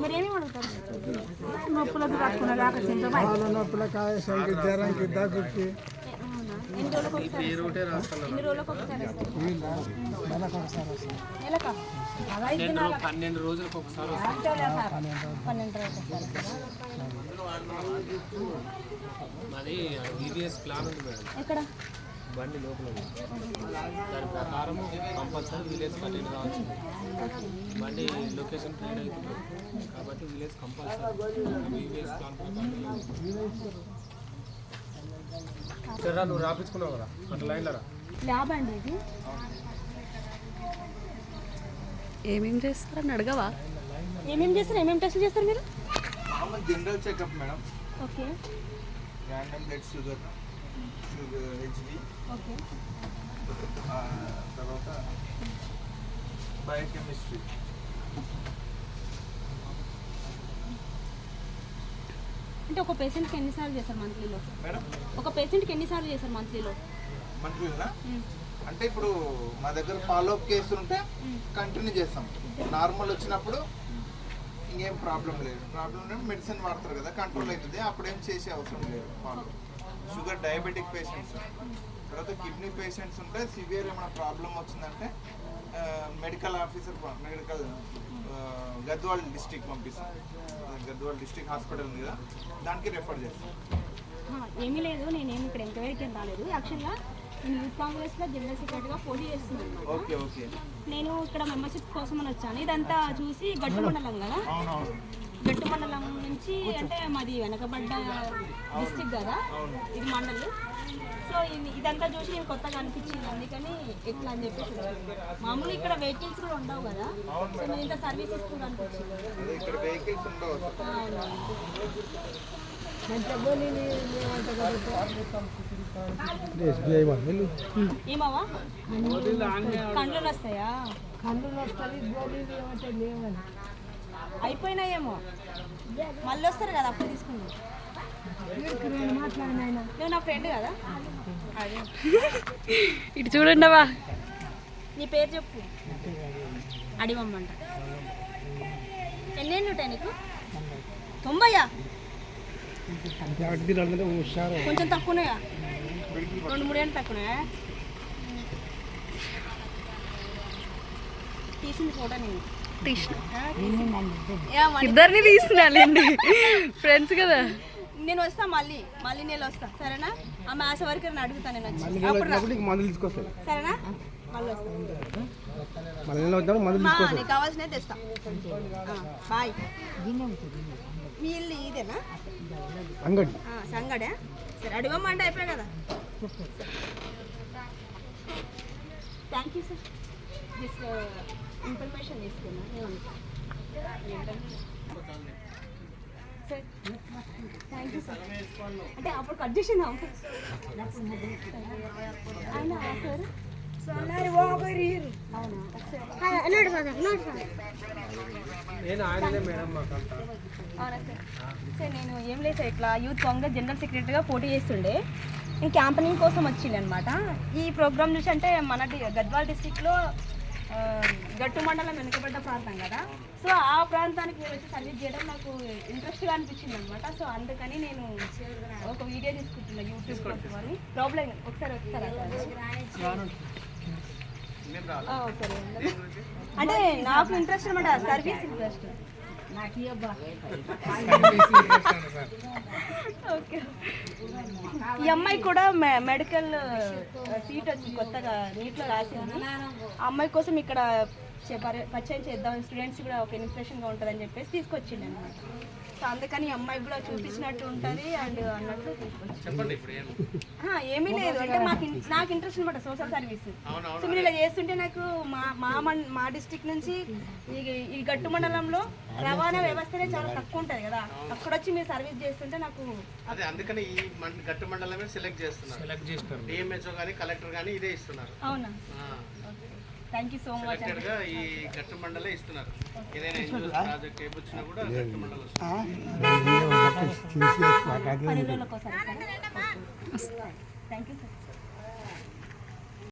మరేమేమి అడుగుతారు? నొప్పులకు తట్టుకునే నొప్పులకి జ్వరంకి దగ్గుకి. ఎన్ని రోజులకు ఒకసారి? నెలకా? 12 రోజులకు ఒకసారి. 12 రోజులకు మాది VVS ప్లాన్ ఉంది మేడం. ఎక్కడ? బండి లోపల. దాని ప్రకారం కంపల్సరీ విలేజ్ అటెండ్ కావచ్చు. బండి లొకేషన్ ట్రైన్ అవుతుంది కాబట్టి విలేజ్ కంపల్సరీ VVS ప్లాన్ ప్రకారం. సరే నువ్వు రాపించుకున్నావు కదా అట్లా లైన్లో రా. ల్యాబ్ అండి ఇది. ఏమేం చేస్తారని అడగవా? ఏమేమి చేస్తారు? ఏమేమి టెస్ట్ చేస్తారు మీరు? General checkup madam. Okay. Random blood sugar HB. Okay. తర్వాత బయోకెమిస్ట్రీ. అంటే ఒక పేషెంట్కి ఎన్నిసార్లు చేస్తారు మంత్లీలో? మేడం ఒక పేషెంట్కి ఎన్నిసార్లు చేస్తారు మంత్లీలో? మంత్లీనా? అంటే ఇప్పుడు మా దగ్గర ఫాలోఅప్ కేసులు ఉంటే కంటిన్యూ చేస్తాం. నార్మల్ వచ్చినప్పుడు ఇంకేం ప్రాబ్లం లేదు. ప్రాబ్లం లేదు మెడిసిన్ వాడతారు కదా, కంట్రోల్ అవుతుంది. అప్పుడేం చేసే అవసరం లేదు. ఫాలో షుగర్ డయాబెటిక్ పేషెంట్స్, తర్వాత కిడ్నీ పేషెంట్స్ ఉంటే సివియర్ ఏమైనా ప్రాబ్లం వచ్చిందంటే మెడికల్ ఆఫీసర్ గద్వాల్ డిస్ట్రిక్ట్ పంపిస్తాం. గద్వాల్ డిస్ట్రిక్ట్ హాస్పిటల్ ఉంది కదా, దానికి రెఫర్ చేస్తాం. ఏమీ లేదు, నేనేమి ఇక్కడ ఎంక్వైరీకి ఏం రాలేదు. యాక్చువల్గా నేను యూత్ కాంగ్రెస్లో జనరల్ సెక్రటరీగా పోటీ చేస్తున్నాను. Okay okay. నేను ఇక్కడ మెంబర్షిప్ కోసం అని వచ్చాను. ఇదంతా చూసి గట్టు మండలం కదా, గట్టు మండలం నుంచి అంటే మాది వెనకబడ్డ డిస్ట్రిక్ట్ కదా ఇది మండలి. సో ఇదంతా చూసి నేను కొత్తగా అనిపించింది, అందుకని ఎట్లా అని చెప్పేసి మామూలు ఇక్కడ వెహికల్స్ కూడా ఉండవు కదా, సో నేను ఇంత సర్వీస్ ఇస్తుంది అనిపించింది. ఏమవా కండ్లు వస్తాయా? అయిపోయినాయేమో, మళ్ళీ వస్తారు కదా అప్పుడు తీసుకున్నాను. నువ్వు నా ఫ్రెండ్ కదా. ఇటు చూడండివా. నీ పేరు చెప్పు, అడివమ్మంట. ఎన్నేళ్ళు ఉంటాయి నీకు? 90? కొంచెం తక్కువనాయా? 2-3 ఏళ్ళు తక్కువనాయా? తీసింది ఫోటో నేను ఇద్దరిని తీస్తున్నానండి, ఫ్రెండ్స్ కదా. నేను వస్తా, మళ్ళీ నేను వస్తా, సరేనా? ఆమె ఆశ వరకు నేను అడుగుతాను, నేను వచ్చి సరేనా? మళ్ళీ వస్తా, నీకు కావాల్సినవి తెస్తా. బాయ్. మీ ఇల్లు ఇదేనా? సంగడే. సరే అడిగమ్మంటే అయిపోయాయి కదా. Thank you sir, just information తీసుకున్నా. Sir thank you sir. అంటే అప్పుడు కట్ చేసిందా ఆయన సార్? సార్ నేను ఏం లేదు సార్, ఇట్లా యూత్ కాంగ్రెస్ జనరల్ సెక్రటరీగా పోటీ చేస్తుండే. నేను క్యాంపెయినింగ్ కోసం వచ్చింది అనమాట. ఈ ప్రోగ్రామ్ చూసి అంటే మన గద్వాల్ డిస్టిక్లో గట్టు మండలం వెనుకబడ్డ ప్రాంతం కదా, సో ఆ ప్రాంతానికి నేను వచ్చి సర్వీస్ చేయడం నాకు ఇంట్రెస్ట్గా అనిపించింది అనమాట. సో అందుకని నేను ఒక వీడియో తీసుకుంటున్నా యూట్యూబ్ కోసం అని. ప్రాబ్లం ఒకసారి వస్తారా సార్? అంటే నాకు ఇంట్రెస్ట్ అనమాట, సర్వీస్ ఇంట్రెస్ట్. ఓకే. ఈ అమ్మాయి కూడా మెడికల్ సీట్ వచ్చి కొత్తగా నీట్లో రాసింది. ఆ అమ్మాయి కోసం ఇక్కడ పరిచయం చేద్దాం, స్టూడెంట్స్ కూడా ఒక ఇన్స్పిరేషన్గా ఉంటుందని చెప్పేసి తీసుకొచ్చింది అనమాట. సో అందుకని ఈ అమ్మాయికి కూడా చూపించినట్టు ఉంటుంది అండ్ అన్నట్టు తీసుకొచ్చి. ఏమీ లేదు అంటే నాకు ఇంట్రెస్ట్ అనమాట సోషల్ సర్వీస్. సో మీరు ఇలా చేస్తుంటే నాకు మా డిస్ట్రిక్ట్ నుంచి ఈ గట్టు మండలంలో రవాణా వ్యవస్థనే చాలా తక్కువ ఉంటుంది కదా, అక్కడ వచ్చి మీరు సర్వీస్ చేస్తుంటే నాకు అదే అందుకని ఈ గట్టు మండలమే సెలెక్ట్ చేస్తున్నారు. డిఎంహెచ్ఓ కానీ కలెక్టర్ కానీ ఇదే ఇస్తున్నారు. అవునా? Thank you so much. ఈ గట్టు మండలే ఇస్తున్నారు. ఏదైనా ఎన్జిఓ ప్రాజెక్ట్ ఏపొచ్చినా కూడా గట్టు మండలం వస్తుంది. 10 రోజులకు ఒకసారి. Thank you sir.